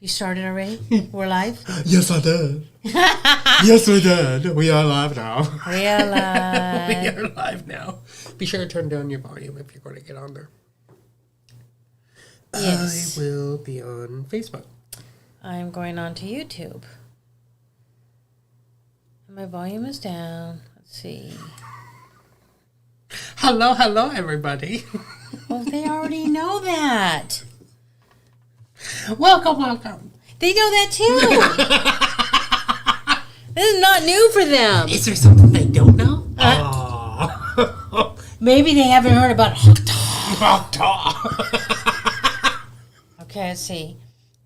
You started already? We're live? Yes, I did. Yes, we did. We are live now. We are live. We are live now. Be sure to turn down your volume if you're going to get on there. Yes. I will be on Facebook. I'm going on to YouTube. And my volume is down. Let's see. Hello, everybody. Oh, they already know that. Welcome. They know that too. This is not new for them. Is there something they don't know? Maybe they haven't heard about hot Talk. Okay, let's see.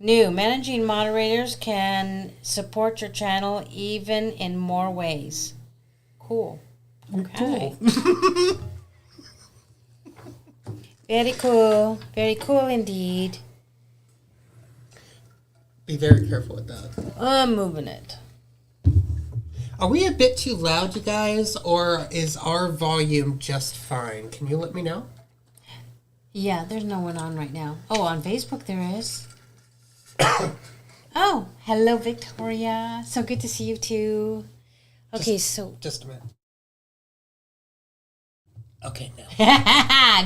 New. Managing moderators can support your channel even in more ways. Cool. Okay. Cool. Very cool. Very cool indeed. Be very careful with that. I'm moving it. Are we a bit too loud, you guys, or is our volume just fine? Can you let me know? Yeah, there's no one on right now. Oh, on Facebook there is. Oh, hello, Victoria. So good to see you too. Okay, Just a minute. Okay, no.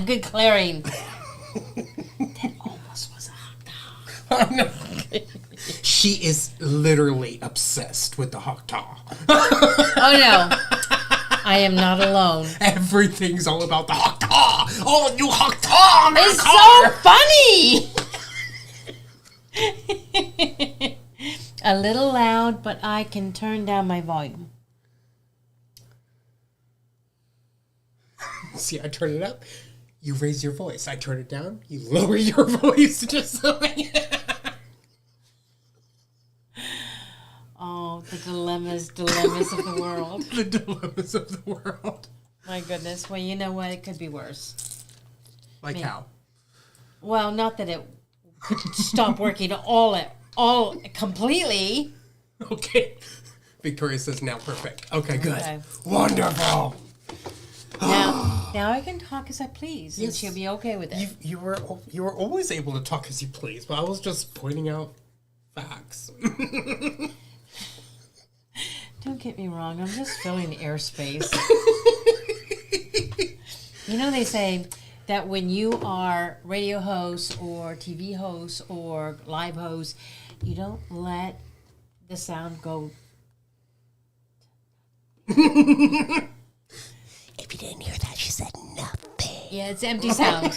Good clearing. That almost was a hot dog. Oh, no. She is literally obsessed with the hot dog. Oh, no. I am not alone. Everything's all about the hot dog. Oh, new hot dog. It's so funny. A little loud, but I can turn down my volume. See, I turn it up. You raise your voice. I turn it down. You lower your voice. Just so Oh, the dilemmas of the world. The dilemmas of the world. My goodness. Well, you know what? It could be worse. Like how? Well, not that it could stop working all completely. Okay. Victoria says now perfect. Okay, good. Okay. Wonderful. Now I can talk as I please, and Yes. she'll be okay with it. You were always able to talk as you please, but I was just pointing out facts. Don't get me wrong. I'm just filling airspace. You know, they say that when you are radio host or TV host or live host, you don't let the sound go. If you didn't hear that, she said nothing. Yeah, it's empty sound.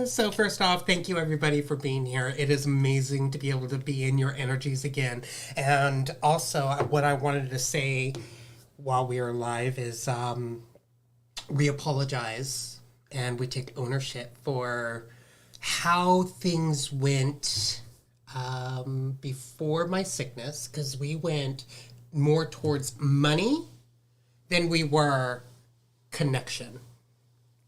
So first off, thank you everybody for being here. It is amazing to be able to be in your energies again. And also, what I wanted to say while we are live is we apologize and we take ownership for how things went before my sickness, because we went more towards money than we were connection.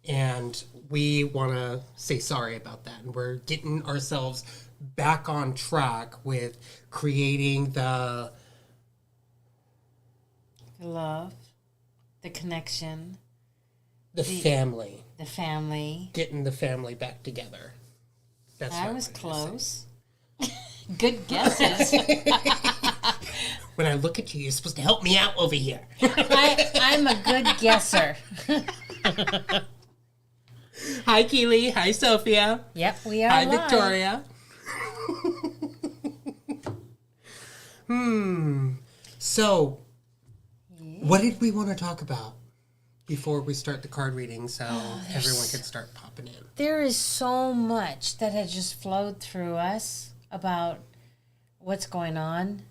And we want to say sorry about that. And we're getting ourselves back on track with creating the Love, the connection, family. the family. Getting the family back together. That's I what was wanted to say. close. Good guesses. When I look at you, you're supposed to help me out over here. I'm a good guesser. Hi, Keely. Hi, Sophia. Yep, we are Hi, live. Victoria. So, what did we want to talk about before we start the card reading so everyone can start popping in? There is so much that has just flowed through us about what's going on.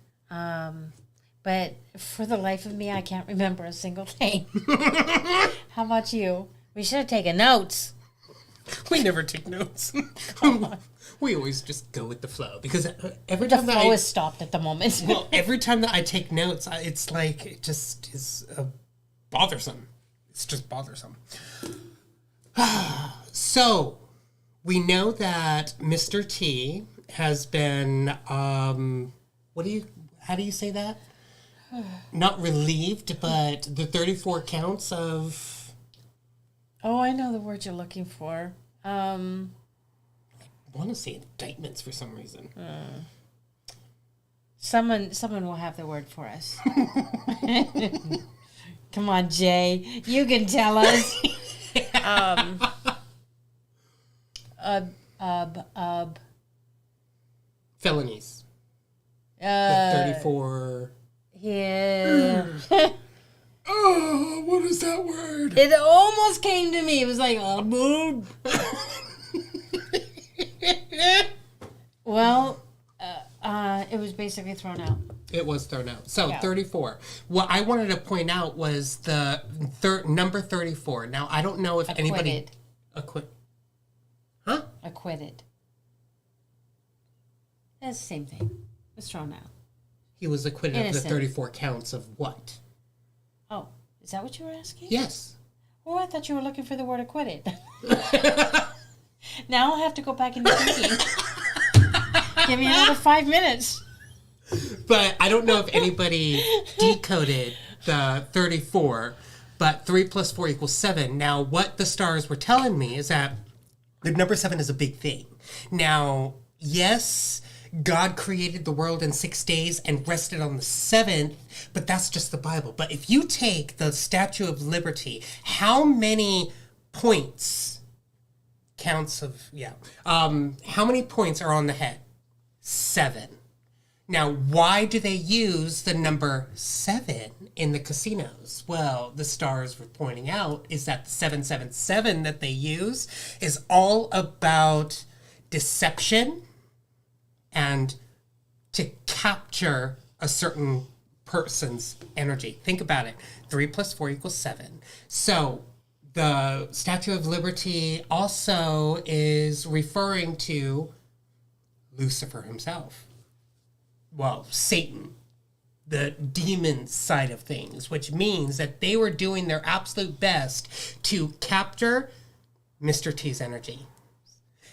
But for the life of me, I can't remember a single thing. How about you? We should have taken notes. We never take notes. We always just go with the flow because every The time flow is stopped at the moment. well, every time that I take notes, it's like it just is bothersome. It's just bothersome. So we know that Mr. T has been how do you say that? Not relieved, but the 34 counts of Oh, I know the word you're looking for. I want to say indictments for some reason. Someone will have the word for us. Come on, Jay. You can tell us. Felonies. The 34. Yeah. Oh, what is that word? It almost came to me. It was like, well, it was basically thrown out. It was thrown out. So, Yeah. 34. What I wanted to point out was the number 34. Now, I don't know if anybody... Huh? Acquitted. That's the same thing. It was thrown out. He was acquitted Innocent. of the 34 counts of what? Oh, is that what you were asking? Yes. Oh, I thought you were looking for the word acquitted. Now I'll have to go back into thinking. Give me another 5 minutes. But I don't know if anybody decoded the 34, but 3 plus 4 equals 7. Now, what the stars were telling me is that the number 7 is a big thing. Now, yes, God created the world in 6 days and rested on the 7th, but that's just the Bible. But if you take the Statue of Liberty, how many points, how many points are on the head? 7. Now, why do they use the number 7 in the casinos? Well, the stars were pointing out is that the 777 that they use is all about deception and to capture a certain person's energy. Think about it. 3 plus 4 equals 7. So the Statue of Liberty also is referring to Lucifer himself. Well, Satan, the demon side of things, which means that they were doing their absolute best to capture Mr. T's energy.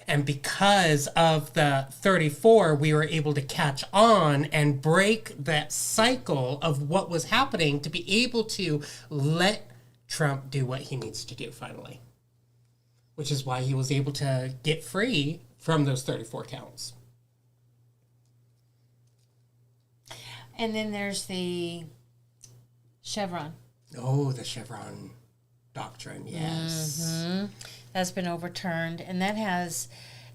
And because of the 34, we were able to catch on and break that cycle of what was happening to be able to let Trump do what he needs to do finally. Which is why he was able to get free from those 34 counts. And then there's the Chevron. Oh, the Chevron doctrine, yes. Mm-hmm. That's been overturned, and that has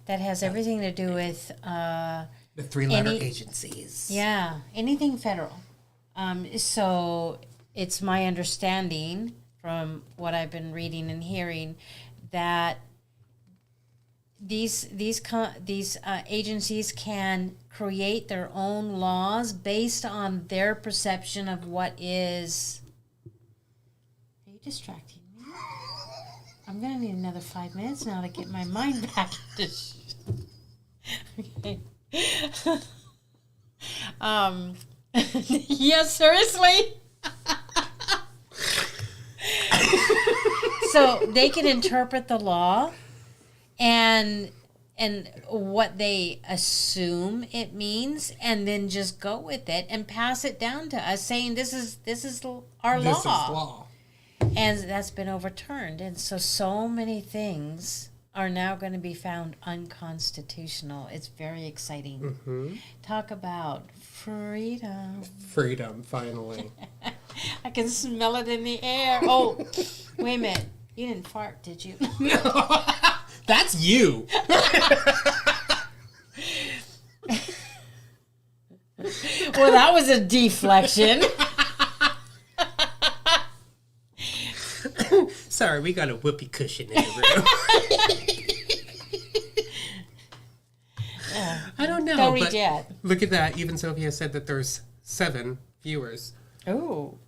everything to do with the 3-letter agencies. Yeah, anything federal. So it's my understanding from what I've been reading and hearing that these agencies can create their own laws based on their perception of what is. Are you distracting me? I'm gonna need another 5 minutes now to get my mind back into. Okay. Yeah, seriously. So they can interpret the law and what they assume it means, and then just go with it and pass it down to us, saying this is our law. This is law. And that's been overturned, and so many things are now going to be found unconstitutional. It's very exciting. Mm-hmm. Talk about freedom. Freedom, finally. I can smell it in the air. Oh, wait a minute. You didn't fart, did you? No. That's you. Well, that was a deflection. Sorry, we got a whoopee cushion in the room. I don't know. Don't read yet. Look at that. Even Sophia said that there's 7 viewers. Oh,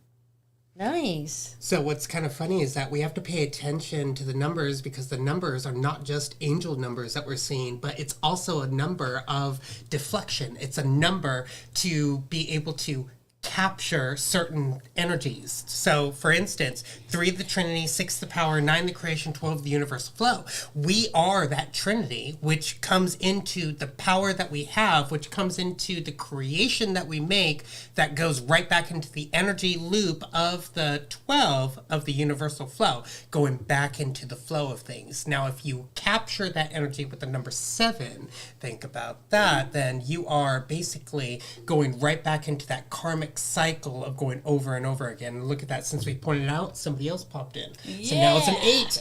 nice. So what's kind of funny is that we have to pay attention to the numbers, because the numbers are not just angel numbers that we're seeing, but it's also a number of deflection. It's a number to be able to capture certain energies. So, for instance, 3 the Trinity, 6 the power, 9 the creation, 12 the universal flow. We are that Trinity, which comes into the power that we have, which comes into the creation that we make, that goes right back into the energy loop of the 12 of the universal flow, going back into the flow of things. Now, if you capture that energy with the number 7, think about that, then you are basically going right back into that karmic cycle of going over and over again. And look at that, since we pointed out, somebody else popped in. Yeah. So now it's an 8.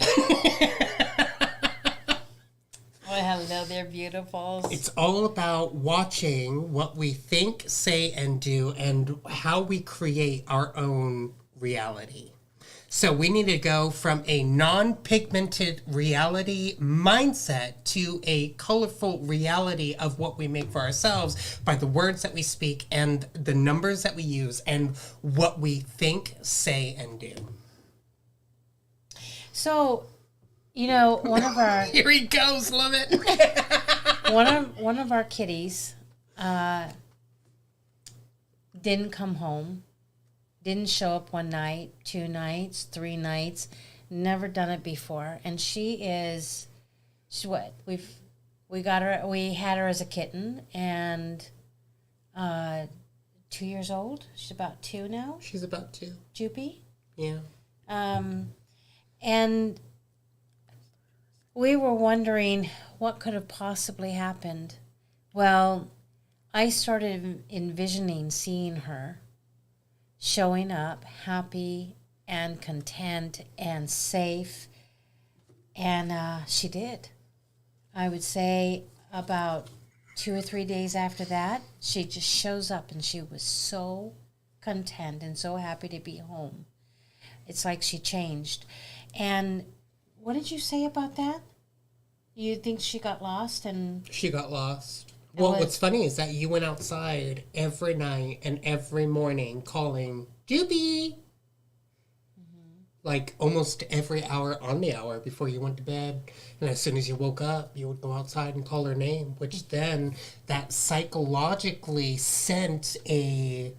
Well, hello there, beautifuls. It's all about watching what we think, say, and do, and how we create our own reality. So we need to go from a non-pigmented reality mindset to a colorful reality of what we make for ourselves by the words that we speak and the numbers that we use and what we think, say, and do. So, you know, one of our here he goes, love it. one of our kitties didn't come home, didn't show up one night, 2 nights, 3 nights, never done it before, and she's what we had her as a kitten, and 2 years old. She's about 2 now. She's about 2. Joopy. Yeah. And we were wondering what could have possibly happened. Well, I started envisioning seeing her showing up happy and content and safe. And she did. I would say about 2 or 3 days after that, she just shows up and she was so content and so happy to be home. It's like she changed. And what did you say about that? You think she got lost? And she got lost. Well, what's funny is that you went outside every night and every morning calling Doobie. Like almost every hour on the hour before you went to bed. And as soon as you woke up, you would go outside and call her name, which then that psychologically sent a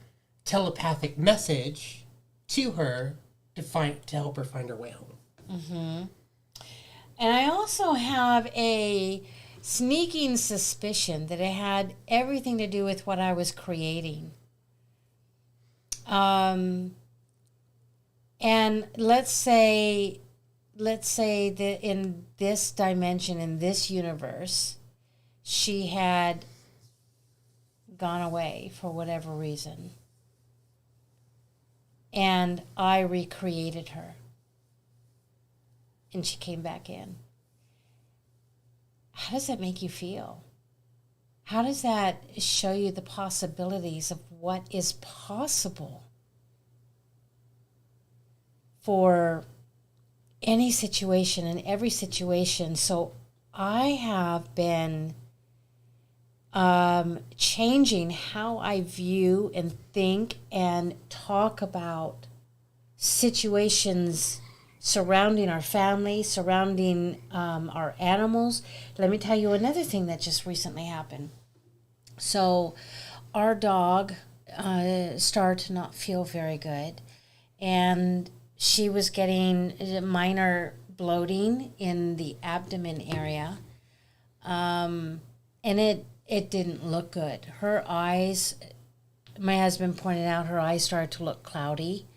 telepathic message to her to help her find her way home. Mm-hmm. And I also have a sneaking suspicion that it had everything to do with what I was creating. And let's say that in this dimension, in this universe, she had gone away for whatever reason. And I recreated her. And she came back in. How does that make you feel? How does that show you the possibilities of what is possible for any situation and every situation? So I have been changing how I view and think and talk about situations surrounding our family, surrounding our animals. Let me tell you another thing that just recently happened. So our dog started to not feel very good, and she was getting minor bloating in the abdomen area, and it didn't look good. Her eyes, my husband pointed out, her eyes started to look cloudy.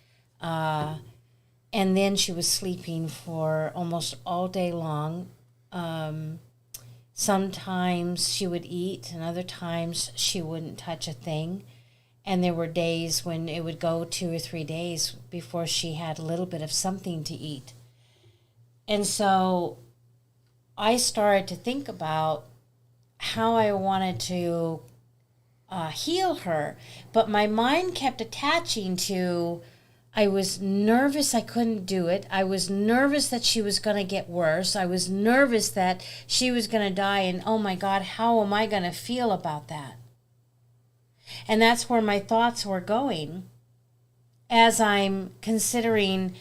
And then she was sleeping for almost all day long. Sometimes she would eat, and other times she wouldn't touch a thing. And there were days when it would go 2 or 3 days before she had a little bit of something to eat. And so I started to think about how I wanted to heal her. But my mind kept attaching to, I was nervous I couldn't do it. I was nervous that she was going to get worse. I was nervous that she was going to die. And oh my God, how am I going to feel about that? And that's where my thoughts were going as I'm considering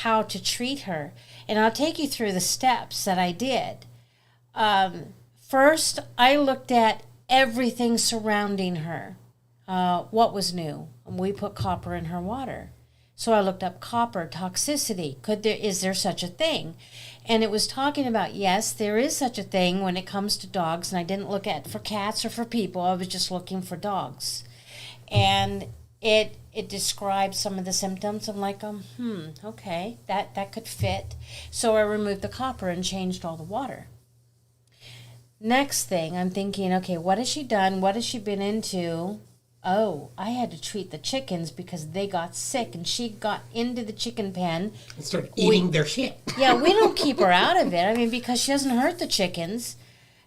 how to treat her. And I'll take you through the steps that I did. First, I looked at everything surrounding her. What was new? We put copper in her water. So I looked up copper toxicity. Is there such a thing? And it was talking about, yes, there is such a thing when it comes to dogs. And I didn't look at for cats or for people. I was just looking for dogs. And it described some of the symptoms. I'm like, okay, that could fit. So I removed the copper and changed all the water. next thing, I'm thinking, okay, what has she done? What has she been into? Oh, I had to treat the chickens because they got sick, and she got into the chicken pen and start eating their shit. Yeah, we don't keep her out of it. I mean, because she doesn't hurt the chickens.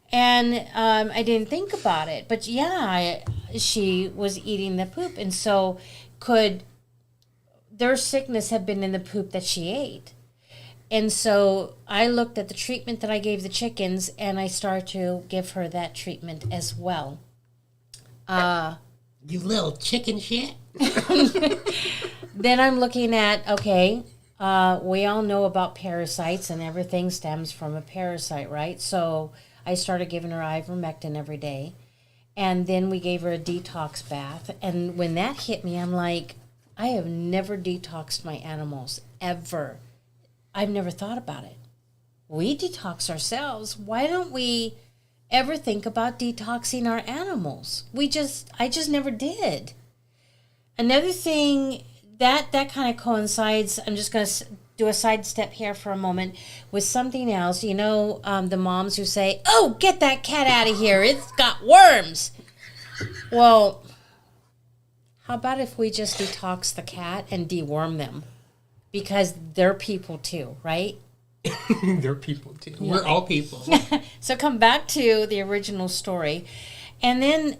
And I didn't think about it. But yeah, she was eating the poop. And so could their sickness have been in the poop that she ate? And so I looked at the treatment that I gave the chickens, and I started to give her that treatment as well. You little chicken shit. Then I'm looking at, okay, we all know about parasites, and everything stems from a parasite, right? So I started giving her ivermectin every day. And then we gave her a detox bath. And when that hit me, I'm like, I have never detoxed my animals, ever. I've never thought about it. We detox ourselves. Why don't we ever think about detoxing our animals? I just never did. Another thing that kind of coincides, I'm just going to do a sidestep here for a moment with something else. You know, the moms who say, oh, get that cat out of here. It's got worms. Well, how about if we just detox the cat and deworm them? Because they're people too, right? They're people too. Yeah. We're all people. So come back to the original story. And then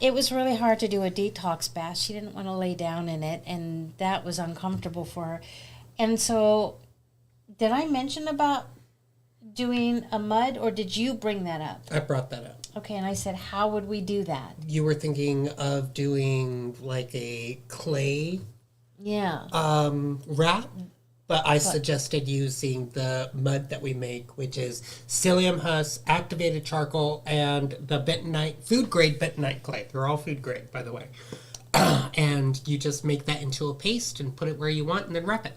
it was really hard to do a detox bath. She didn't want to lay down in it, and that was uncomfortable for her. And so, did I mention about doing a mud, or did you bring that up? I brought that up. Okay, and I said, how would we do that? You were thinking of doing like a clay wrap, but I suggested using the mud that we make, which is psyllium husk, activated charcoal, and the bentonite, food grade bentonite clay. They're all food grade, by the way. And you just make that into a paste and put it where you want, and then wrap it.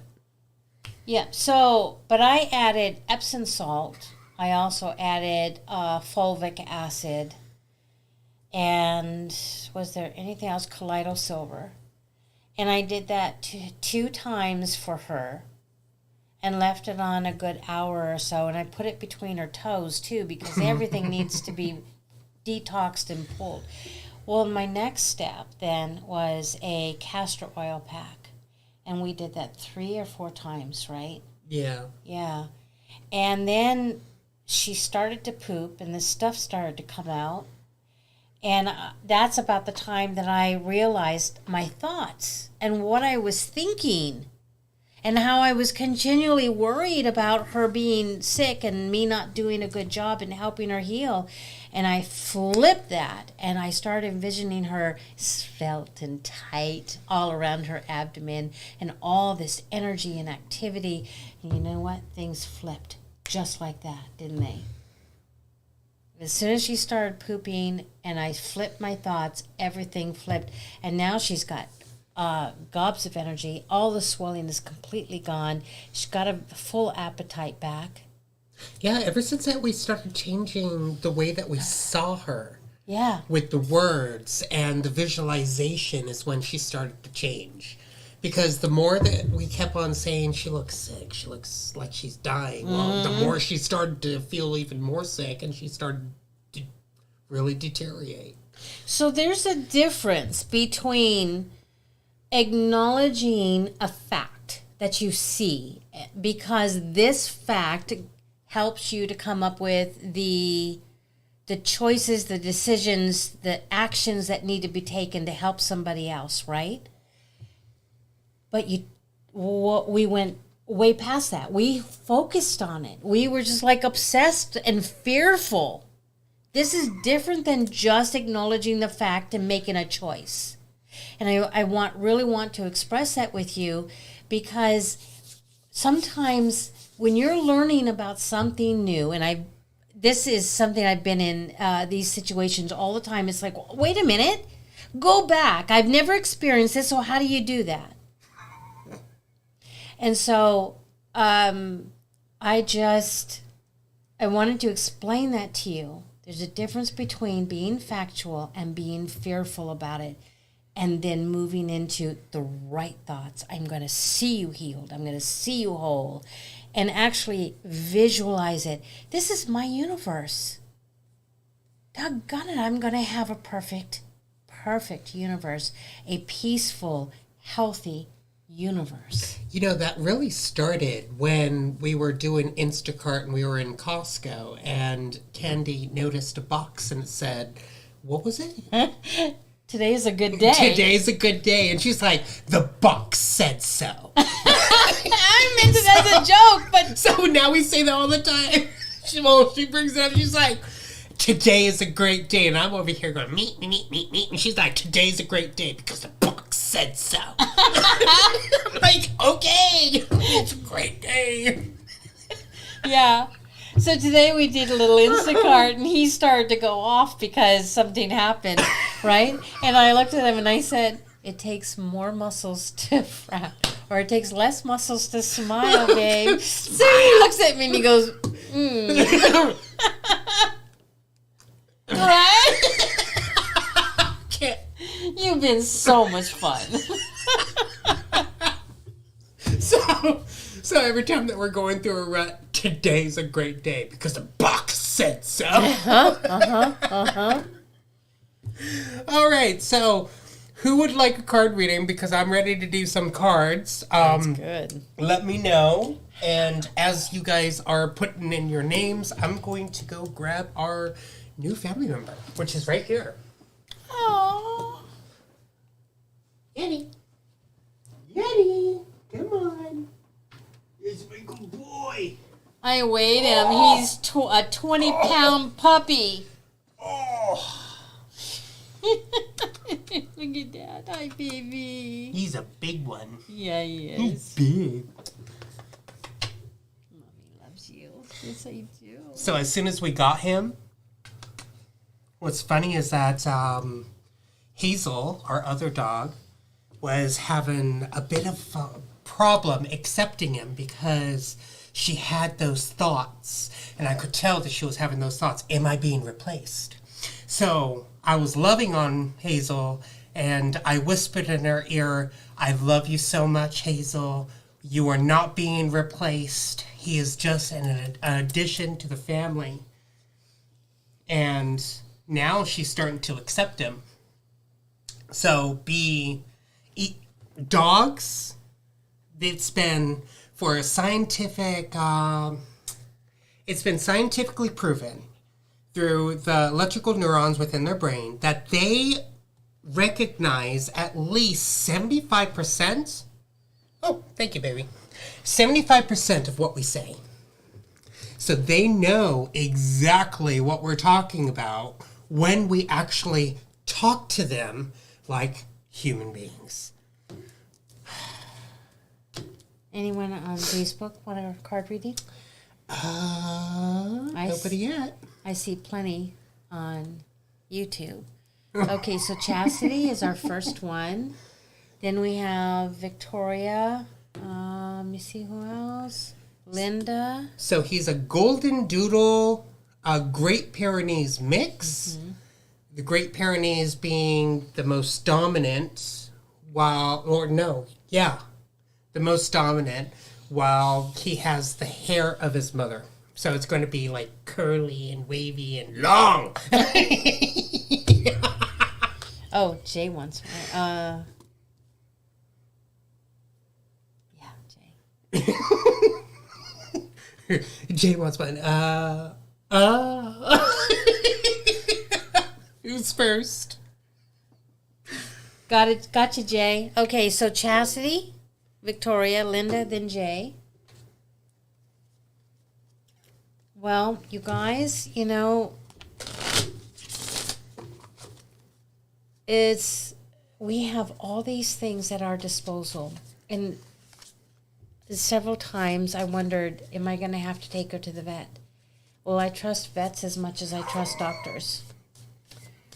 Yeah, so, but I added Epsom salt. I also added fulvic acid. And was there anything else? Colloidal silver. And I did that two times for her and left it on a good hour or so. And I put it between her toes, too, because everything needs to be detoxed and pulled. Well, my next step then was a castor oil pack. And we did that 3 or 4 times, right? Yeah. Yeah. And then she started to poop, and the stuff started to come out. And that's about the time that I realized my thoughts and what I was thinking and how I was continually worried about her being sick and me not doing a good job in helping her heal. And I flipped that, and I started envisioning her svelte and tight all around her abdomen and all this energy and activity. And you know what? Things flipped just like that, didn't they? As soon as she started pooping and I flipped my thoughts, everything flipped. And now she's got gobs of energy. All the swelling is completely gone. She's got a full appetite back. Yeah, ever since that we started changing the way that we saw her. Yeah. With the words and the visualization is when she started to change. Because the more that we kept on saying she looks sick, she looks like she's dying, well, the more she started to feel even more sick, and she started to really deteriorate. So there's a difference between acknowledging a fact that you see, because this fact helps you to come up with the choices, the decisions, the actions that need to be taken to help somebody else, right? But we went way past that. We focused on it. We were just like obsessed and fearful. This is different than just acknowledging the fact and making a choice. And I really want to express that with you, because sometimes when you're learning about something new, and this is something I've been in these situations all the time. It's like, wait a minute, go back. I've never experienced this, so how do you do that? And so I wanted to explain that to you. There's a difference between being factual and being fearful about it, and then moving into the right thoughts. I'm going to see you healed. I'm going to see you whole, and actually visualize it. This is my universe. doggone it, I'm going to have a perfect universe, a peaceful, healthy universe. You know, that really started when we were doing Instacart and we were in Costco, and Candy noticed a box and it said, what was it? Today is a good day. Today's a good day. And she's like, the box said so. I meant it as a joke, but... So now we say that all the time. She brings it up. She's like, today is a great day. And I'm over here going, meet. And she's like, today's a great day because the box said so. I'm like, okay, it's a great day. Yeah. So today we did a little Instacart, and he started to go off because something happened, right? And I looked at him and I said, it takes more muscles to frown, or it takes less muscles to smile, babe. So he looks at me and he goes, Right? You've been so much fun. So every time that we're going through a rut, today's a great day because the box said so. All right, so who would like a card reading? Because I'm ready to do some cards. That's good. Let me know. And as you guys are putting in your names, I'm going to go grab our new family member, which is right here. Aww. Yeti, come on. Here's my good boy. I weighed him. He's a 20-pound puppy. Oh. Look at that. Hi, baby. He's a big one. Yeah, he is. He's big. Mommy loves you. Yes, I do. So as soon as we got him, what's funny is that Hazel, our other dog, was having a bit of a problem accepting him because she had those thoughts. And I could tell that she was having those thoughts. Am I being replaced? So I was loving on Hazel, and I whispered in her ear, I love you so much, Hazel. You are not being replaced. He is just an addition to the family. And now she's starting to accept him. So dogs, it's been for a scientific, it's been scientifically proven through the electrical neurons within their brain that they recognize at least 75%. Oh, thank you, baby. 75% of what we say. So they know exactly what we're talking about when we actually talk to them like human beings. Anyone on Facebook want a card reading? Nobody yet. I see plenty on YouTube. Okay, so Chastity is our first one. Then we have Victoria. Let me see who else. Linda. So he's a golden doodle, a Great Pyrenees mix. Mm-hmm. The Great Pyrenees being the most dominant, the most dominant, while he has the hair of his mother. So it's going to be like curly and wavy and long. Oh, Jay wants one. Yeah, Jay. Jay wants one. Who's first? Got it. Gotcha, Jay. Okay, so Chastity, Victoria, Linda, then Jay. Well, you guys, we have all these things at our disposal. And several times I wondered, am I going to have to take her to the vet? Well, I trust vets as much as I trust doctors.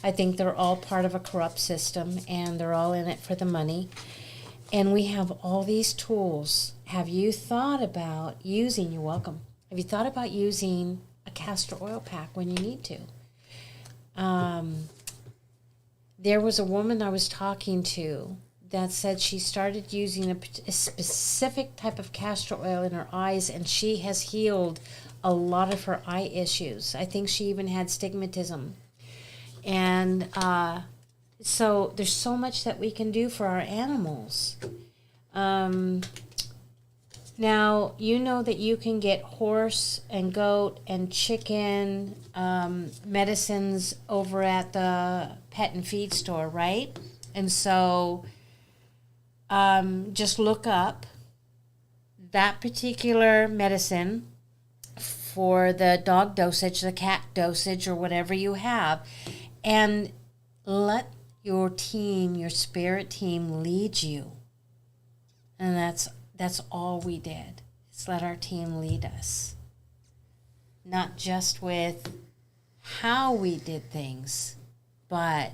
I think they're all part of a corrupt system, and they're all in it for the money. And we have all these tools. Have you thought about using, you're welcome, have you thought about using a castor oil pack when you need to? There was a woman I was talking to that said she started using a specific type of castor oil in her eyes, and she has healed a lot of her eye issues. I think she even had stigmatism. And so there's so much that we can do for our animals. Now, you know that you can get horse and goat and chicken medicines over at the pet and feed store, right? And so just look up that particular medicine for the dog dosage, the cat dosage, or whatever you have, and let your team, your spirit team, lead you. And that's all we did, is let our team lead us. Not just with how we did things, but,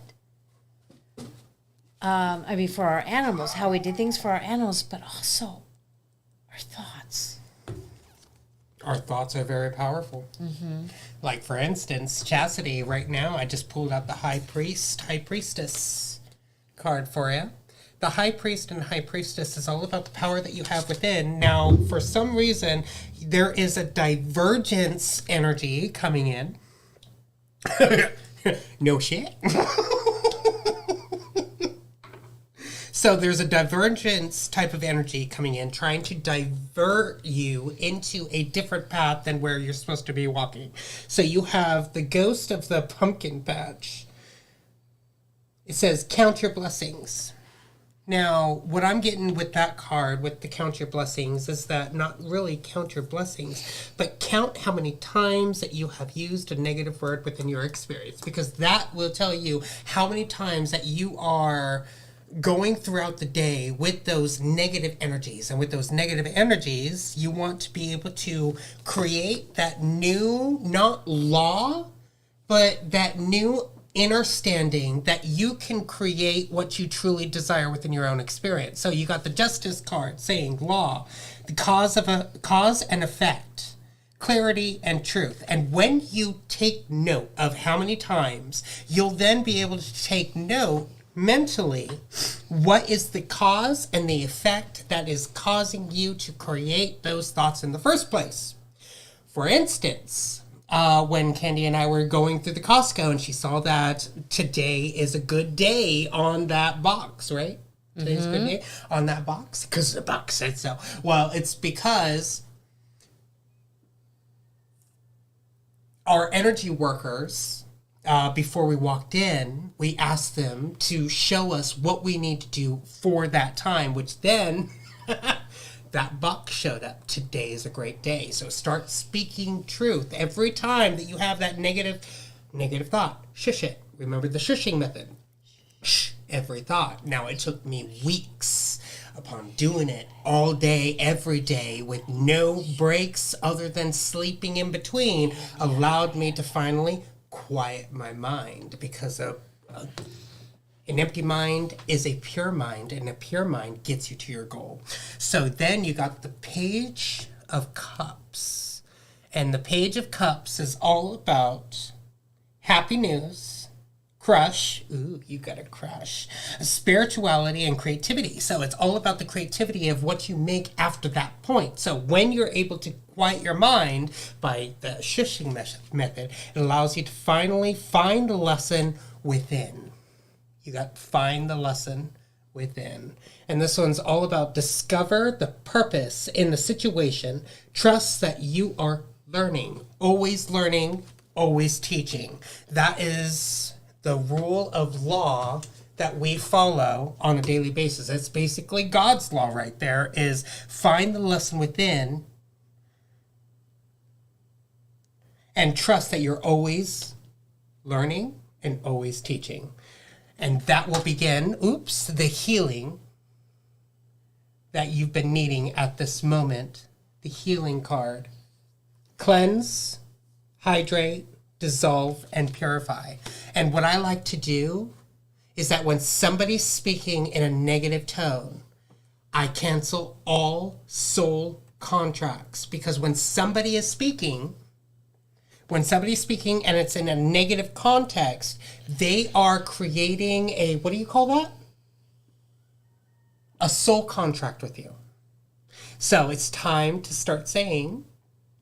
for our animals, how we did things for our animals, but also our thoughts. Our thoughts are very powerful. Mm-hmm. Like, for instance, Chastity, right now, I just pulled out the High Priestess card for you. The High Priest and High Priestess is all about the power that you have within. Now, for some reason, there is a divergence energy coming in. No shit. So there's a divergence type of energy coming in, trying to divert you into a different path than where you're supposed to be walking. So you have the ghost of the pumpkin patch. It says, count your blessings. Now, what I'm getting with that card, with the count your blessings, is that not really count your blessings, but count how many times that you have used a negative word within your experience, because that will tell you how many times that you are going throughout the day with those negative energies. And with those negative energies, you want to be able to create that new, not law, but that new understanding that you can create what you truly desire within your own experience. So you got the Justice card saying law, the cause and effect, clarity and truth. And when you take note of how many times, you'll then be able to take note mentally what is the cause and the effect that is causing you to create those thoughts in the first place. For instance, when Candy and I were going through the Costco and she saw that today is a good day on that box, right? Today's a good day on that box because the box said so. Well, it's because our energy workers, before we walked in, we asked them to show us what we need to do for that time, which then that box showed up. Today is a great day. So start speaking truth. Every time that you have that negative thought, shush it. Remember the shushing method. Shh every thought. Now, it took me weeks upon doing it all day, every day, with no breaks other than sleeping in between, allowed me to finally quiet my mind, because an empty mind is a pure mind, and a pure mind gets you to your goal. So then you got the Page of Cups. And the Page of Cups is all about happy news, crush, ooh, you got a crush, spirituality, and creativity. So it's all about the creativity of what you make after that point. So when you're able to quiet your mind by the shushing method, it allows you to finally find the lesson within. You got to find the lesson within. And this one's all about discover the purpose in the situation. Trust that you are learning, always teaching. That is the rule of law that we follow on a daily basis. It's basically God's law right there, is find the lesson within and trust that you're always learning and always teaching. And that will begin, the healing that you've been needing at this moment. The healing card. Cleanse, hydrate, dissolve, and purify. And what I like to do is that when somebody's speaking in a negative tone, I cancel all soul contracts. Because when somebody is speaking, and it's in a negative context, they are creating a, what do you call that? A soul contract with you. So it's time to start saying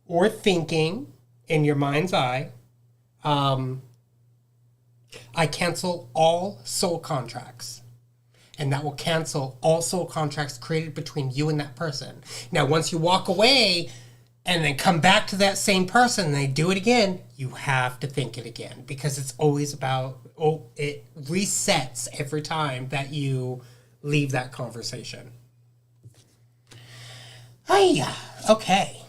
or thinking in your mind's eye, I cancel all soul contracts. And that will cancel all soul contracts created between you and that person. Now, once you walk away and then come back to that same person and they do it again, you have to think it again. Because it's always about, it resets every time that you leave that conversation. Hiya. Okay.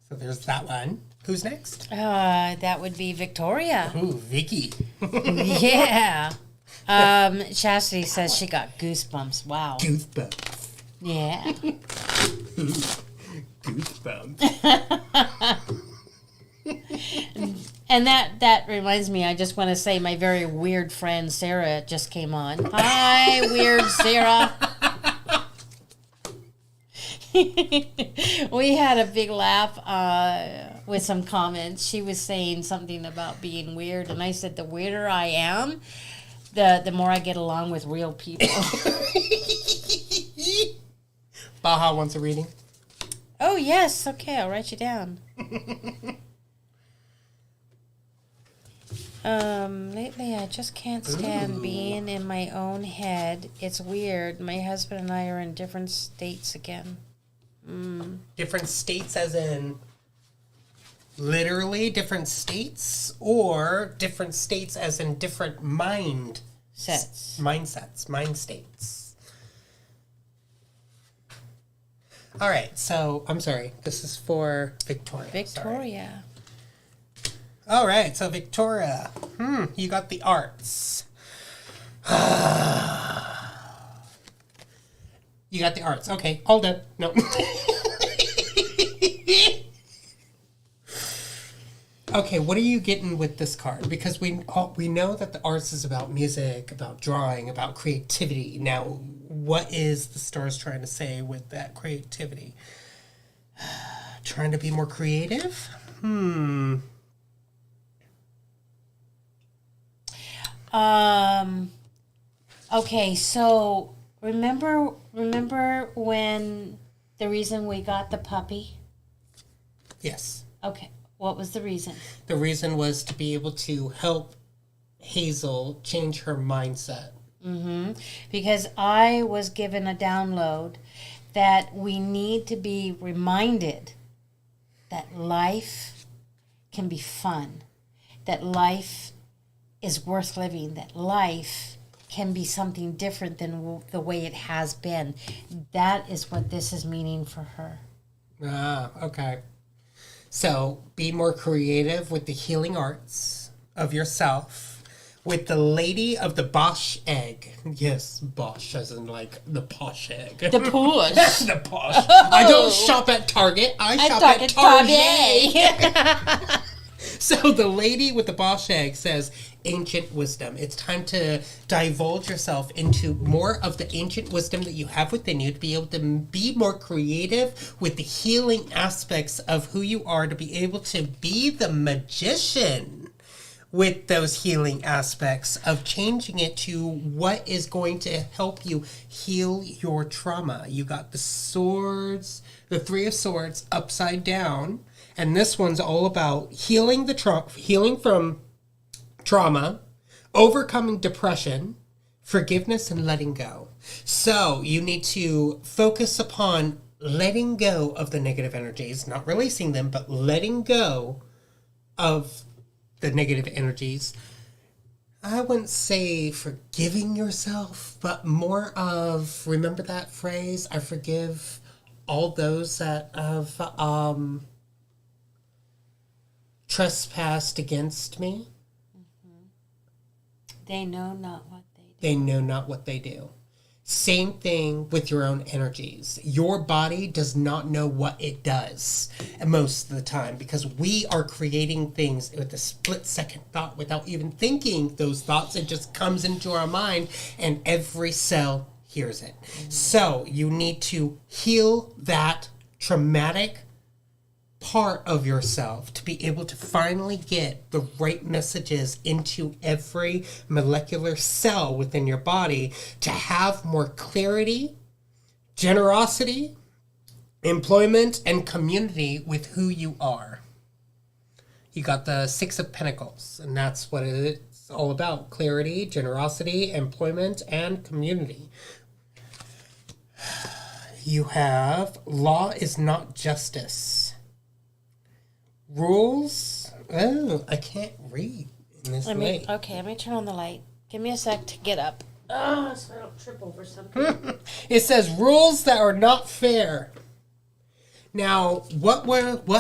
So there's that one. Who's next? That would be Victoria. Ooh, Vicky. Yeah. Chastity says she got goosebumps. Wow. Goosebumps. Yeah. Goosebumps. And that reminds me, I just want to say my very weird friend Sarah just came on. Hi, weird Sarah. We had a big laugh with some comments. She was saying something about being weird, and I said the weirder I am, the more I get along with real people. Baha wants a reading. Oh, yes. Okay, I'll write you down. Lately I just can't stand being in my own head. It's weird. My husband and I are in different states again. Different states as in literally different states, or different states as in different mind states. All right, so I'm sorry. This is for Victoria. Victoria. Sorry. All right, so Victoria, you got the arts. You got the arts. Okay, all done. No. Okay, what are you getting with this card? Because we know that the arts is about music, about drawing, about creativity. Now, what is the stars trying to say with that creativity? Trying to be more creative? Okay, so remember when the reason we got the puppy? Yes. Okay. What was the reason? The reason was to be able to help Hazel change her mindset. Because I was given a download that we need to be reminded that life can be fun, that life is worth living, that life can be something different than the way it has been. That is what this is meaning for her. Ah, okay. So be more creative with the healing arts of yourself. With the lady of the Bosch egg. Yes, Bosch, as in like the posh egg. The push. The posh. I don't shop at Target. I shop at Target. So the lady with the Bosch egg says, ancient wisdom. It's time to divulge yourself into more of the ancient wisdom that you have within you, to be able to be more creative with the healing aspects of who you are, to be able to be the magician with those healing aspects of changing it to what is going to help you heal your trauma. You got the swords, the Three of Swords upside down, and this one's all about healing healing from trauma, overcoming depression, forgiveness, and letting go. So you need to focus upon letting go of the negative energies, not releasing them, but letting go of the negative energies. I wouldn't say forgiving yourself, but more of, remember that phrase, I forgive all those that have trespassed against me. They know not what they do. They know not what they do. Same thing with your own energies. Your body does not know what it does most of the time, because we are creating things with a split-second thought without even thinking those thoughts. It just comes into our mind and every cell hears it. So you need to heal that traumatic part of yourself to be able to finally get the right messages into every molecular cell within your body, to have more clarity, generosity, employment, and community with who you are. You got the Six of Pentacles, and that's what it's all about. Clarity, generosity, employment, and community. You have law is not justice. Rules. Oh, I can't read in this light. Okay, let me turn on the light. Give me a sec to get up. Oh, so I don't trip over something. It says rules that are not fair. Now, what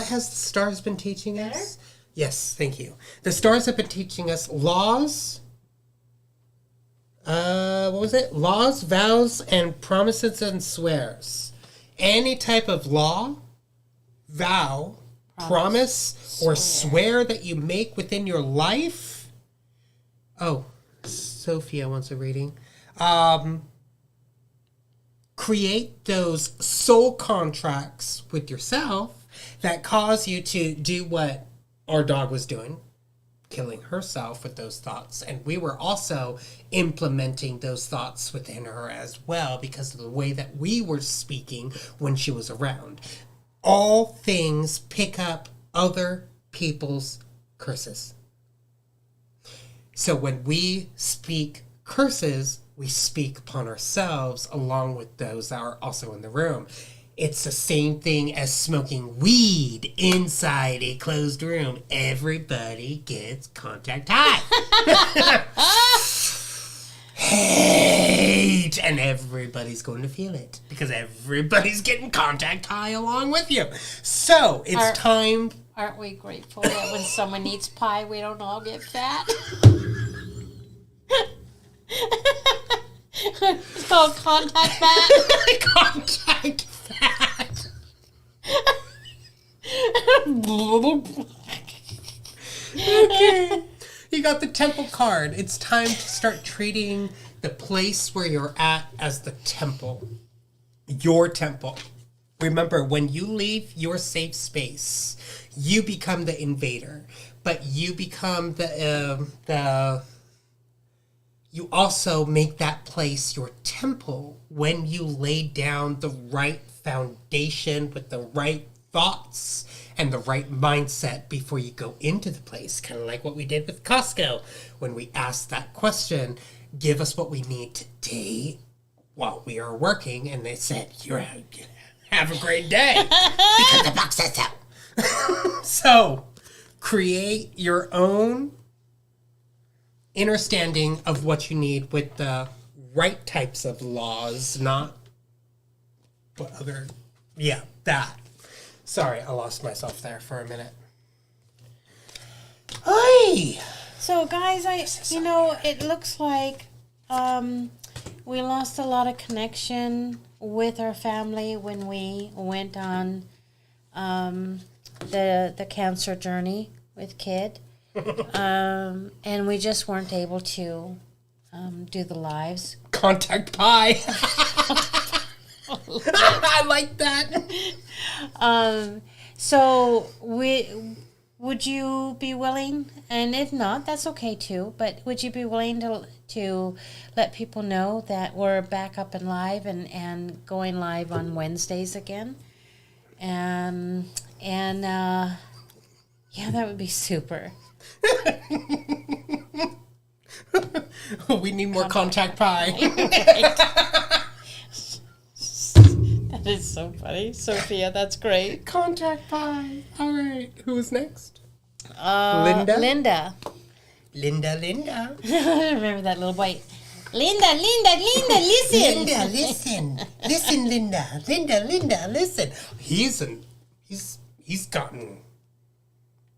has the stars been teaching us? Yes, thank you. The stars have been teaching us laws. What was it? Laws, vows, and promises and swears. Any type of law, vow, promise, or swear that you make within your life. Oh, Sophia wants a reading. Create those soul contracts with yourself that cause you to do what our dog was doing, killing herself with those thoughts. And we were also implementing those thoughts within her as well because of the way that we were speaking when she was around. All things pick up other people's curses. So when we speak curses, we speak upon ourselves along with those that are also in the room. It's the same thing as smoking weed inside a closed room. Everybody gets contact high. Hate! And everybody's going to feel it because everybody's getting contact high along with you. So it's time. Aren't we grateful that when someone eats pie, we don't all get fat? It's called contact fat. Contact fat. Okay. You got the temple card. It's time to start treating the place where you're at as the temple. Your temple. Remember, when you leave your safe space, you become the invader. But you become you also make that place your temple when you lay down the right foundation with the right thoughts and the right mindset before you go into the place. Kind of like what we did with Costco when we asked that question, give us what we need today while we are working. And they said, have a great day because the box says so. So create your own understanding of what you need with the right types of laws, not what other, that. Sorry, I lost myself there for a minute. Hi. So guys, it looks like we lost a lot of connection with our family when we went on the cancer journey with Kidd. And we just weren't able to do the lives. Contact pie. I like that. So would you be willing, and if not, that's okay too, but would you be willing to let people know that we're back up and live and going live on Wednesdays again? And yeah, that would be super. We need more contact pie. That is so funny. Sophia, that's great. Contact pie. All right. Who is next? Linda. Linda. Remember that little white. Linda, listen. Linda, listen. Listen, Linda. Linda, listen. He's gotten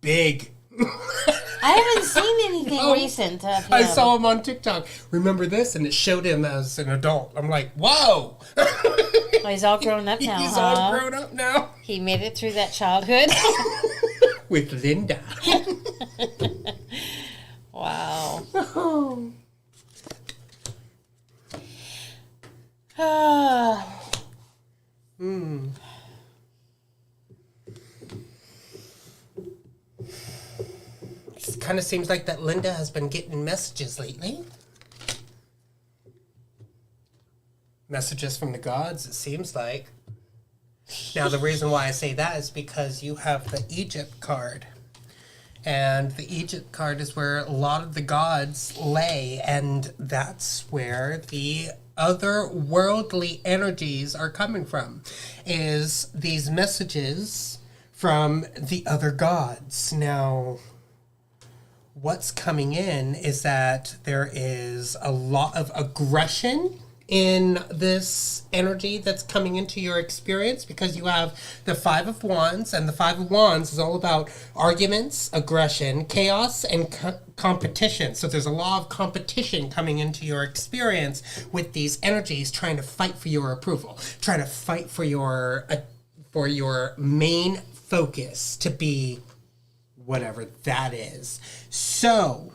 big. I haven't seen anything recent of him. I saw him on TikTok. Remember this? And it showed him as an adult. I'm like, whoa. Oh, he's all grown up now, He's all grown up now. He made it through that childhood. With Linda. Wow. It kind of seems like that Linda has been getting messages lately. Messages from the gods, it seems like. Now, the reason why I say that is because you have the Egypt card. And the Egypt card is where a lot of the gods lay, and that's where the other worldly energies are coming from, is these messages from the other gods. Now, what's coming in is that there is a lot of aggression in this energy that's coming into your experience, because you have the Five of Wands, and the Five of Wands is all about arguments, aggression, chaos, and competition. So there's a lot of competition coming into your experience with these energies, trying to fight for your approval, trying to fight for your main focus to be whatever that is. So,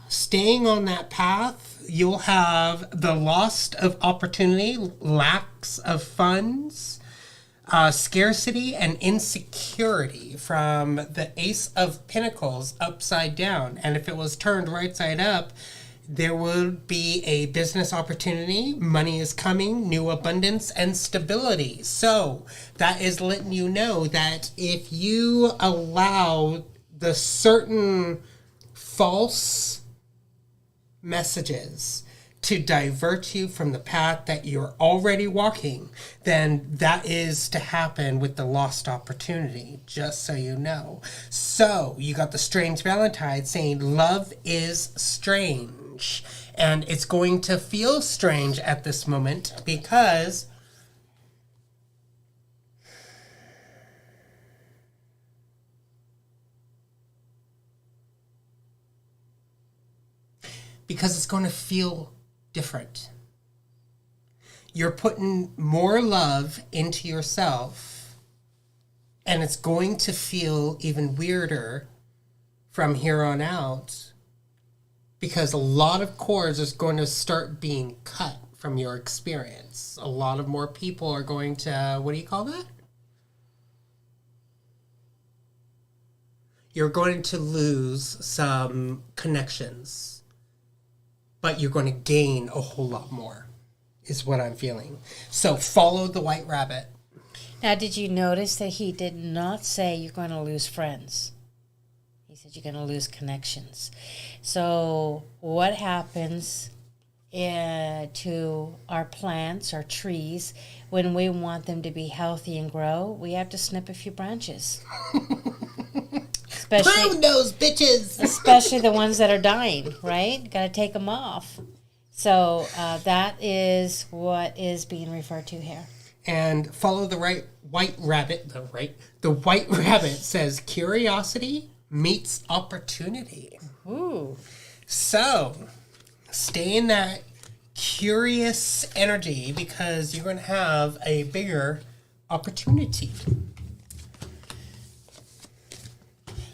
staying on that path, you'll have the loss of opportunity, lacks of funds, scarcity, and insecurity from the Ace of Pentacles upside down. And if it was turned right side up, there would be a business opportunity, money is coming, new abundance, and stability. So that is letting you know that if you allow the certain false messages to divert you from the path that you're already walking, then that is to happen with the lost opportunity, just so you know. So you got the Strange Valentine saying love is strange, and it's going to feel strange at this moment because it's going to feel different. You're putting more love into yourself, and it's going to feel even weirder from here on out, because a lot of cords is going to start being cut from your experience. A lot of more people are going to, what do you call that? You're going to lose some connections, but you're going to gain a whole lot more, is what I'm feeling. So follow the white rabbit. Now, did you notice that he did not say you're going to lose friends? He said you're going to lose connections. So what happens to our plants, our trees, when we want them to be healthy and grow? We have to snip a few branches. Prune those bitches! Especially the ones that are dying, right? Got to take them off. So that is what is being referred to here. And follow the white rabbit. The white rabbit says curiosity meets opportunity. Ooh. So stay in that curious energy, because you're going to have a bigger opportunity.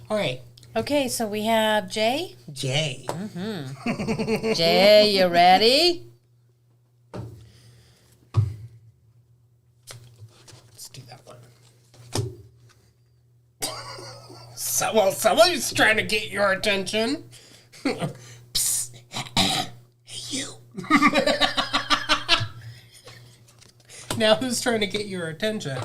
All right. Okay, so we have Jay. Jay. Mm-hmm. Jay, you ready? Let's do that one. Someone's trying to get your attention. Psst. Hey, you. Now who's trying to get your attention?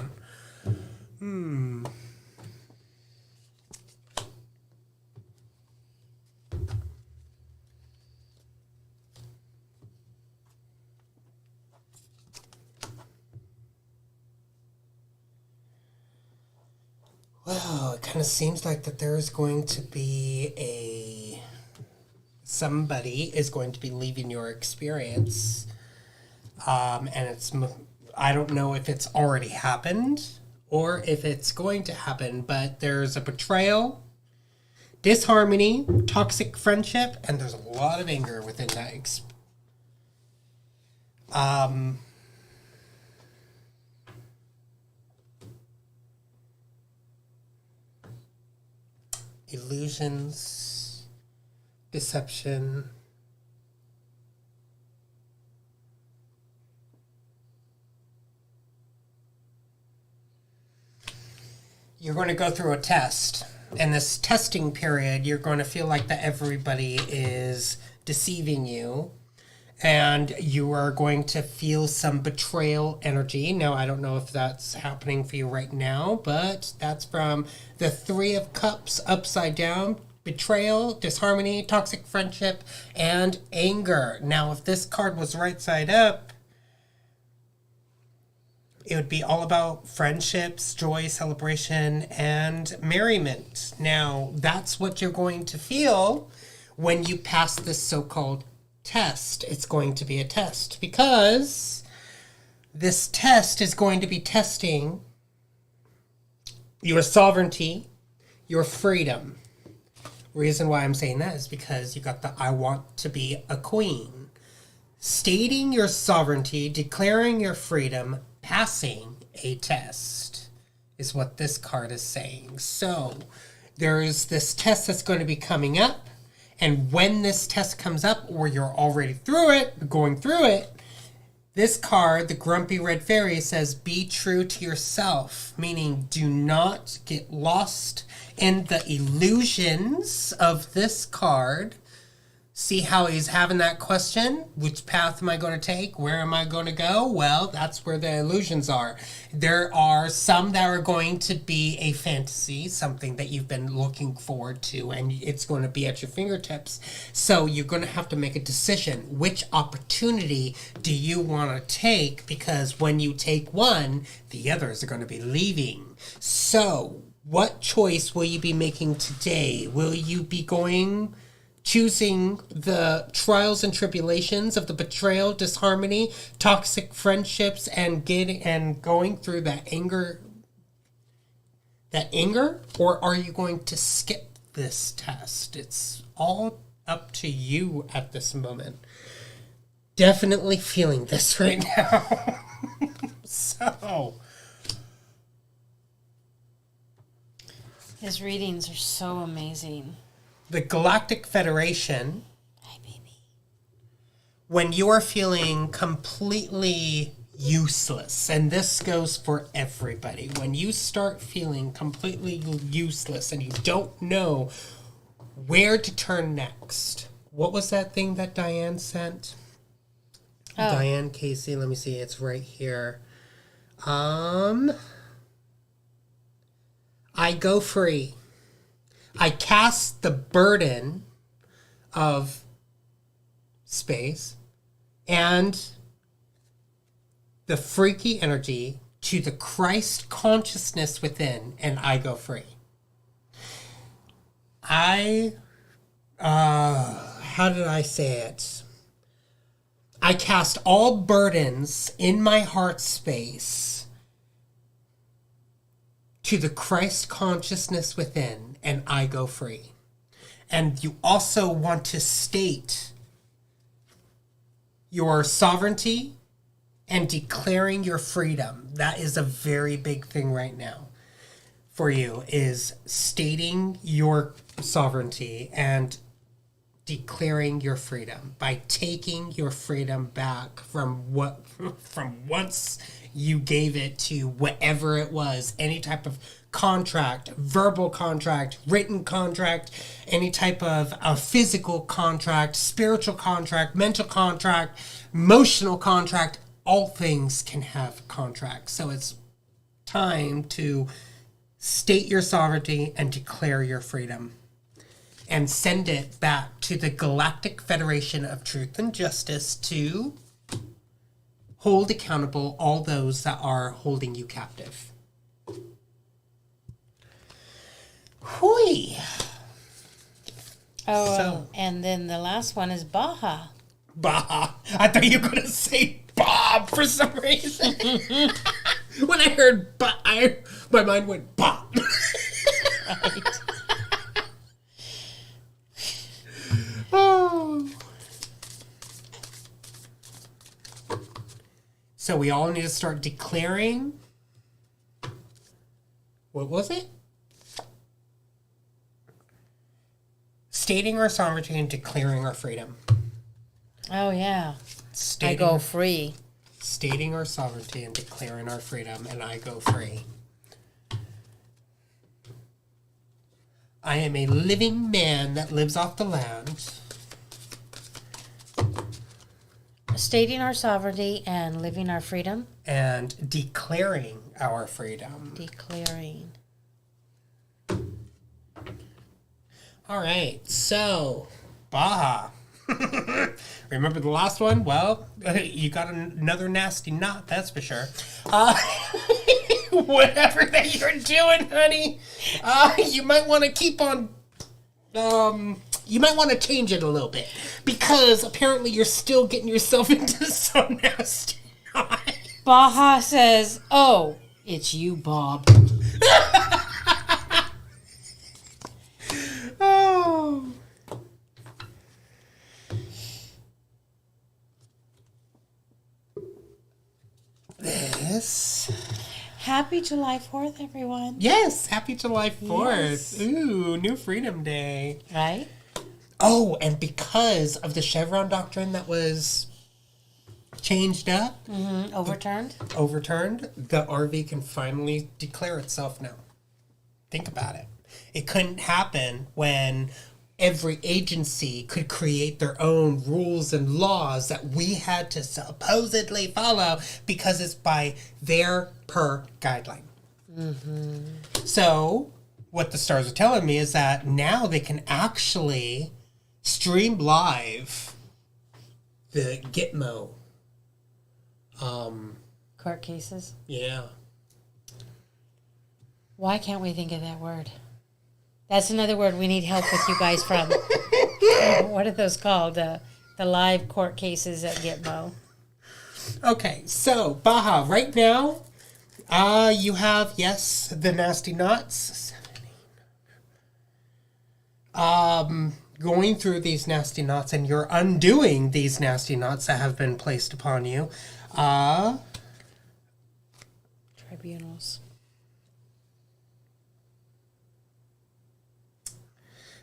Well, it kind of seems like that there is going to be somebody is going to be leaving your experience. And I don't know if it's already happened or if it's going to happen, but there's a betrayal, disharmony, toxic friendship, and there's a lot of anger within that. Illusions, deception. You're going to go through a test. In this testing period, you're going to feel like that everybody is deceiving you. And you are going to feel some betrayal energy. Now, I don't know if that's happening for you right now, but that's from the Three of Cups upside down. Betrayal, disharmony, toxic friendship, and anger. Now, if this card was right side up, it would be all about friendships, joy, celebration, and merriment. Now, that's what you're going to feel when you pass this so-called test. It's going to be a test because this test is going to be testing your sovereignty, your freedom. Reason why I'm saying that is because you got the I want to be a queen. Stating your sovereignty, declaring your freedom, passing a test is what this card is saying. So there's this test that's going to be coming up. And when this test comes up, or you're already through it, going through it, this card, the Grumpy Red Fairy, says, be true to yourself, meaning do not get lost in the illusions of this card. See how he's having that question? Which path am I going to take? Where am I going to go? Well, that's where the illusions are. There are some that are going to be a fantasy, something that you've been looking forward to, and it's going to be at your fingertips. So you're going to have to make a decision. Which opportunity do you want to take? Because when you take one, the others are going to be leaving. So what choice will you be making today? Will you be choosing the trials and tribulations of the betrayal, disharmony, toxic friendships, and going through that anger? Or are you going to skip this test? It's all up to you at this moment. Definitely feeling this right now. So his readings are so amazing. The Galactic Federation, Hi, baby. when you are feeling completely useless, and this goes for everybody, when you start feeling completely useless and you don't know where to turn next. What was that thing that Diane sent? Oh. Diane Casey, let me see, it's right here. I go free. I cast the burden of space and the freaky energy to the Christ consciousness within, and I go free. How did I say it? I cast all burdens in my heart space to the Christ consciousness within, and I go free. And you also want to state your sovereignty and declaring your freedom. That is a very big thing right now for you, is stating your sovereignty and declaring your freedom by taking your freedom back from once you gave it to whatever it was, any type of contract, verbal contract, written contract, any type of a physical contract, spiritual contract, mental contract, emotional contract. All things can have contracts. So it's time to state your sovereignty and declare your freedom and send it back to the Galactic Federation of Truth and Justice to hold accountable all those that are holding you captive. Hui. And then the last one is Baha. Baha. I thought you were going to say Bob for some reason. When I heard my mind went Bob. Right. Oh. So we all need to start declaring. What was it? Stating our sovereignty and declaring our freedom. Oh, yeah. I go free. Stating our sovereignty and declaring our freedom, and I go free. I am a living man that lives off the land. stating our sovereignty and living our freedom. And declaring our freedom. Declaring. All right, so Baja. Remember the last one? Well, you got another nasty knot, that's for sure. Whatever that you're doing, honey, you might want to keep on. You might want to change it a little bit because apparently you're still getting yourself into some nasty knot. Baja says, "Oh, it's you, Bob." Oh. This. Happy July 4th, everyone. Yes, happy July 4th. Yes. Ooh, new Freedom Day. Right? Oh, and because of the Chevron doctrine that was changed up, Overturned. the RV can finally declare itself now. Think about it. It couldn't happen when every agency could create their own rules and laws that we had to supposedly follow because it's by their per guideline. So what the stars are telling me is that now they can actually stream live the Gitmo. Court cases. Yeah. Why can't we think of that word? That's another word we need help with you guys from. What are those called? The live court cases at Gitmo. Okay, so Baja, right now, you have, yes, the nasty knots. Going through these nasty knots, and you're undoing these nasty knots that have been placed upon you. Tribunals.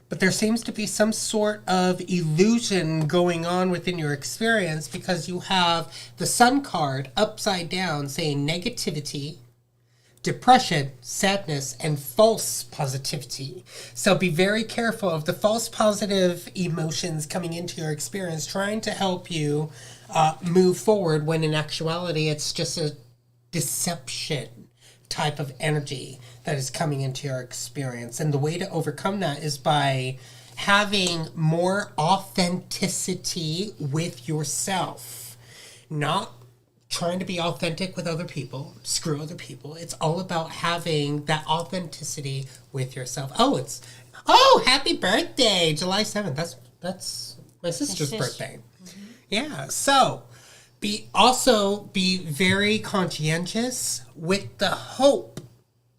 But there seems to be some sort of illusion going on within your experience because you have the Sun card upside down saying negativity, depression, sadness, and false positivity. So be very careful of the false positive emotions coming into your experience, trying to help you move forward when in actuality it's just a deception type of energy that is coming into your experience. And the way to overcome that is by having more authenticity with yourself. Not trying to be authentic with other people. Screw other people. It's all about having that authenticity with yourself. Oh, happy birthday, July 7th. That's my sister's birthday. Yeah, so be very conscientious with the hope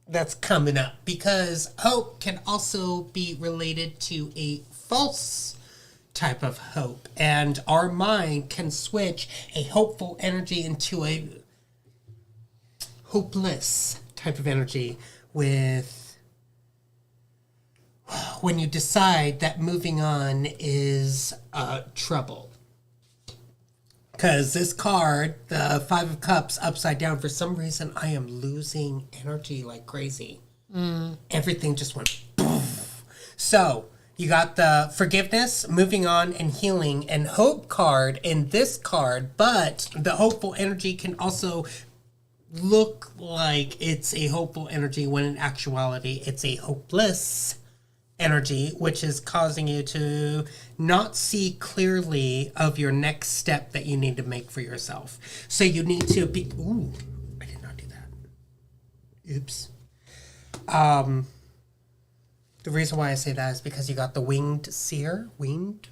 that's coming up, because hope can also be related to a false type of hope, and our mind can switch a hopeful energy into a hopeless type of energy with when you decide that moving on is trouble. Because this card, the Five of Cups upside down, for some reason, I am losing energy like crazy. Everything just went poof. So, you got the forgiveness, moving on, and healing, and hope card in this card. But the hopeful energy can also look like it's a hopeful energy when in actuality it's a hopeless energy, which is causing you to not see clearly of your next step that you need to make for yourself. So you need to be... Ooh, I did not do that. Oops. The reason why I say that is because you got the winged seer. Winged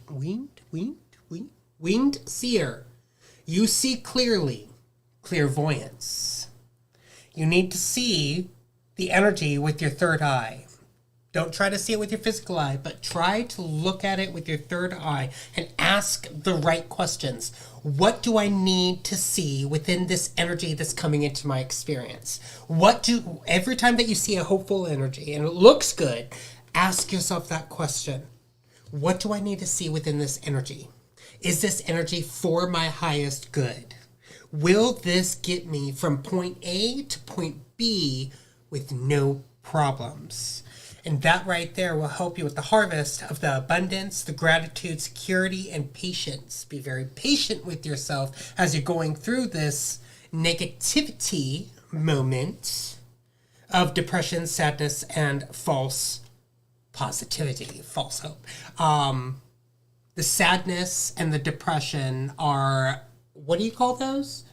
seer. You see clearly. Clairvoyance. You need to see the energy with your third eye. Don't try to see it with your physical eye, but try to look at it with your third eye and ask the right questions. What do I need to see within this energy that's coming into my experience? Every time that you see a hopeful energy and it looks good, ask yourself that question. What do I need to see within this energy? Is this energy for my highest good? Will this get me from point A to point B with no problems? And that right there will help you with the harvest of the abundance, the gratitude, security, and patience. Be very patient with yourself as you're going through this negativity moment of depression, sadness, and false positivity, false hope. The sadness and the depression are, what do you call those?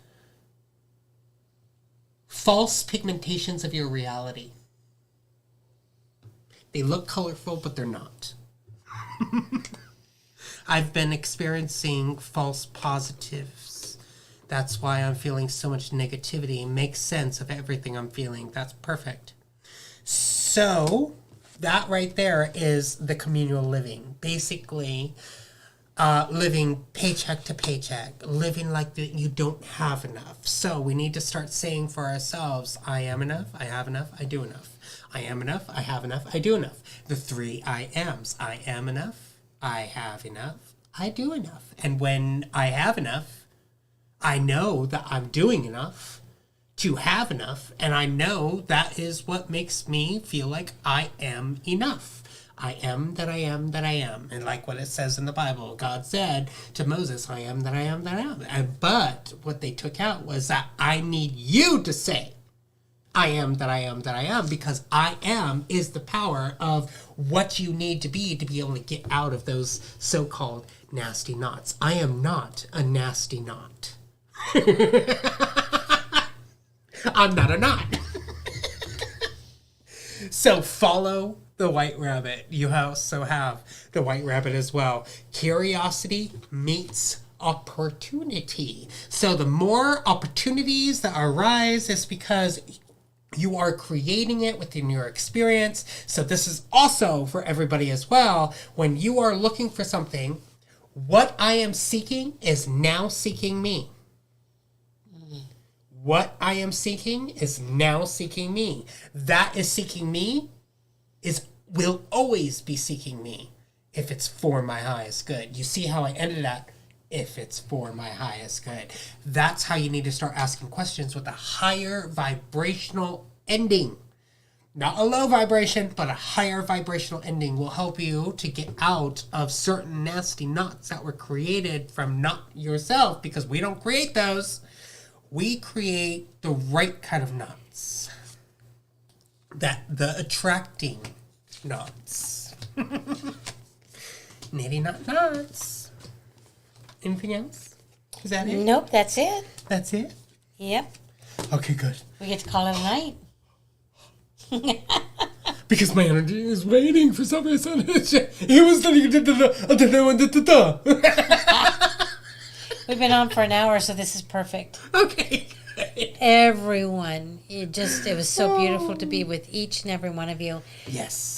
False pigmentations of your reality. They look colorful, but they're not. I've been experiencing false positives. That's why I'm feeling so much negativity. Make sense of everything I'm feeling. That's perfect. So, that right there is the communal living. Basically, living paycheck to paycheck, living like that you don't have enough. So we need to start saying for ourselves, I am enough, I have enough, I do enough. I am enough, I have enough, I do enough. The 3 I ams. I am enough, I have enough, I do enough. And when I have enough, I know that I'm doing enough to have enough, and I know that is what makes me feel like I am enough. I am that I am that I am. And like what it says in the Bible, God said to Moses, I am that I am that I am. But what they took out was that I need you to say, I am that I am that I am, because I am is the power of what you need to be able to get out of those so-called nasty knots. I am not a nasty knot. I'm not a knot. So follow the white rabbit. You also have the white rabbit as well. Curiosity meets opportunity. So the more opportunities that arise is because you are creating it within your experience. So this is also for everybody as well. When you are looking for something, what I am seeking is now seeking me. What I am seeking is now seeking me. That is seeking me will always be seeking me if it's for my highest good. You see how I ended that? If it's for my highest good. That's how you need to start asking questions with a higher vibrational ending. Not a low vibration, but a higher vibrational ending will help you to get out of certain nasty knots that were created from not yourself, because we don't create those. We create the right kind of knots. The attracting knots. Nitty knot knots. Anything else? Is that it? Nope, that's it. That's it? Yep. Okay, good. We get to call it a night. Because my energy is waiting for some reason. He was We've been on for an hour, so this is perfect. Okay. Everyone, it was so beautiful to be with each and every one of you. Yes.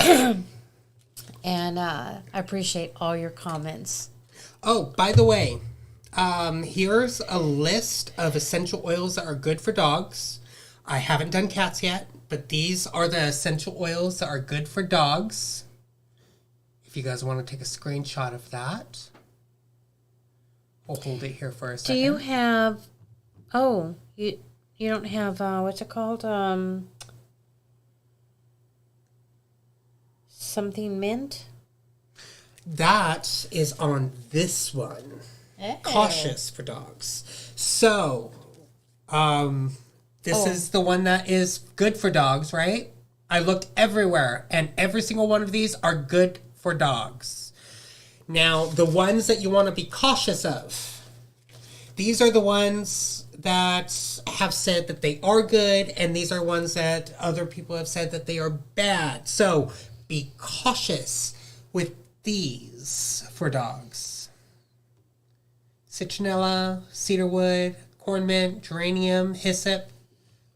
And I appreciate all your comments. Oh, by the way, here's a list of essential oils that are good for dogs. I haven't done cats yet, but these are the essential oils that are good for dogs. If you guys want to take a screenshot of that, we'll hold it here for a second. Do you have... Oh, you don't have... what's it called? Something mint? That is on this one. Hey. Cautious for dogs. So, this is the one that is good for dogs, right? I looked everywhere, and every single one of these are good for dogs. Now, the ones that you want to be cautious of, these are the ones that have said that they are good, and these are ones that other people have said that they are bad. So, be cautious with these for dogs. Citronella, cedarwood, cornmint, geranium, hyssop,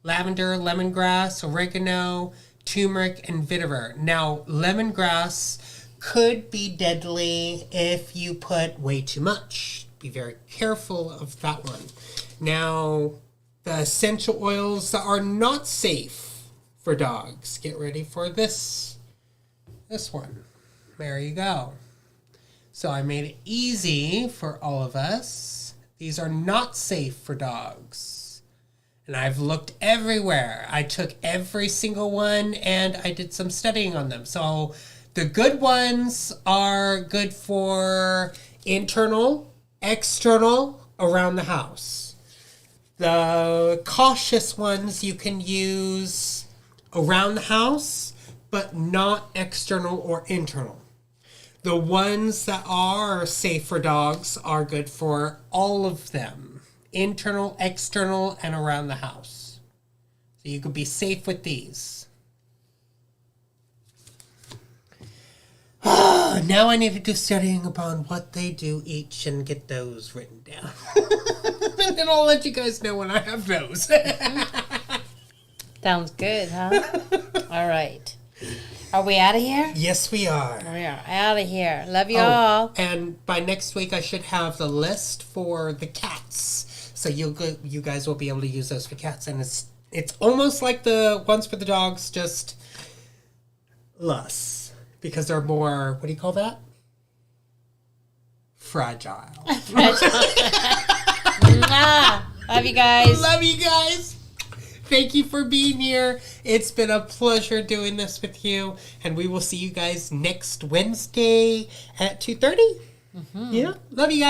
lavender, lemongrass, oregano, turmeric, and vetiver. Now, lemongrass could be deadly if you put way too much. Be very careful of that one. Now, the essential oils that are not safe for dogs. Get ready for this one. There you go. So I made it easy for all of us. These are not safe for dogs. And I've looked everywhere. I took every single one and I did some studying on them. So the good ones are good for internal, external, around the house. The cautious ones you can use around the house, but not external or internal. The ones that are safe for dogs are good for all of them. Internal, external, and around the house. So you could be safe with these. Now I need to do studying upon what they do each and get those written down. And then I'll let you guys know when I have those. Sounds good, huh? All right. Are we out of here? Yes, we are. We are out of here. Love you all. And by next week, I should have the list for the cats. So you guys will be able to use those for cats. And it's almost like the ones for the dogs, just less. Because they're more, what do you call that? Fragile. Love you guys. Love you guys. Thank you for being here. It's been a pleasure doing this with you. And we will see you guys next Wednesday at 2:30. Yeah. Love you guys.